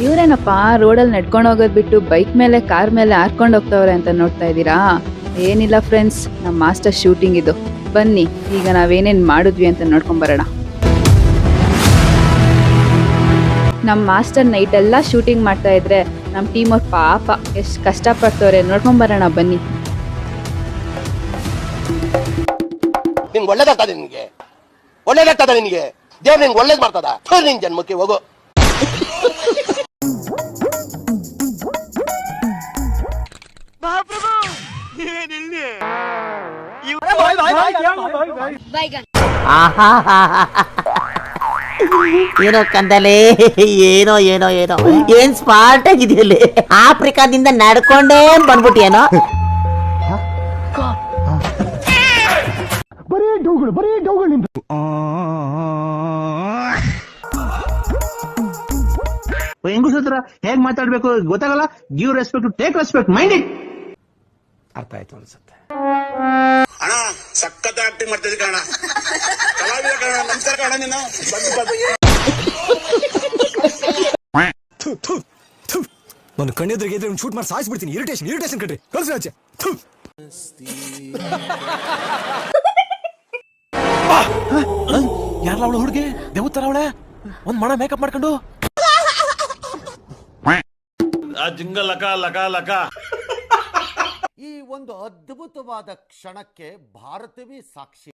ಇವ್ರೇನಪ್ಪ ರೋಡಲ್ಲಿ ನಡ್ಕೊಂಡು ಹೋಗೋದ್ ಬಿಟ್ಟು ಬೈಕ್ ಮೇಲೆ ಕಾರ್ ಮೇಲೆ ಹಾರ್ಕೊಂಡು ಹೋಗ್ತವ್ರೆ ಅಂತ ನೋಡ್ತಾ ಇದ್ದೀರಾ? ಏನಿಲ್ಲ ಫ್ರೆಂಡ್ಸ್, ನಮ್ಮ ಮಾಸ್ಟರ್ ಶೂಟಿಂಗ್ ಇದು. ಬನ್ನಿ ಈಗ ನಾವೇನೇನ್ ಮಾಡಿದ್ವಿ ಅಂತ ನೋಡ್ಕೊಂಡ್ ಬರೋಣ. ನಮ್ಮ ಮಾಸ್ಟರ್ ನೈಟ್ ಎಲ್ಲ ಶೂಟಿಂಗ್ ಮಾಡ್ತಾ ಇದ್ರೆ ನಮ್ಮ ಟೀಮ್ ಅವ್ರ ಪಾಪ ಎಷ್ಟು ಕಷ್ಟಪಡ್ತವ್ರೆ ನೋಡ್ಕೊಂಡ್ ಬರೋಣ ಬನ್ನಿ. ನಿನ್ಗೆ ಒಳ್ಳೇದಾಗ್ತದೆ, ನಿನ್ಗೆ ದೇವ್ರು ನಿನ್ಗೆ ಒಳ್ಳೇದ್ ಮಾಡ್ತದ. ನಿನ್ ಜನ್ಮಕ್ಕೆ ಹೋಗೋ. ಏನೋ ಕಂದಲೆ, ಏನೋ ಏನೋ ಏನೋ ಏನ್ ಸ್ಮಾರ್ಟ್ ಆಗಿದೆಯಲ್ಲಿ. ಆಫ್ರಿಕಾದಿಂದ ನಡ್ಕೊಂಡೇ ಬಂದ್ಬಿಟ್ಟಿಯೇನೋ. ಹೆಂಗಸ ಹತ್ರ ಹೇಗ್ ಮಾತಾಡ್ಬೇಕು ಗೊತ್ತಾಗಲ್ಲ. Give respect, take respect, mind it. ಅರ್ಥ ಆಯ್ತು ಅನ್ಸುತ್ತೆ. ಅಣ್ಣ ಸಖತ್ ಆಕ್ಟಿಂಗ್ ಮಾಡ್ತಿದ್ದೆ ಕಣ, ಕಲಾವಿದ ಕಣ. ನಮಸ್ಕಾರ ಕಣ. ನೀನು ನನ್ನ ಕಣ್ಣೆದ್ರಿಗೆ ಇದ್ರೆ ಶೂಟ್ ಮಾಡಿ ಸಾಯಿಸ್ಬಿಡ್ತೀನಿ. ಇರಿಟೇಷನ್ ಕಟ್ರಿ ಕಳ್ಸಿ ಆಚೆ. ಯಾರ ಅವಳು ಹುಡುಗಿ ದೇವತರ ಅವಳೆ ಒಂದ್ ಮಣ ಮೇಕಪ್ ಮಾಡ್ಕೊಂಡು ಜಿಂಗ ಲಕ ಲಕ ಲಕ. ಈ ಒಂದು ಅದ್ಭುತವಾದ ಕ್ಷಣಕ್ಕೆ ಭಾರತವೇ ಸಾಕ್ಷಿ.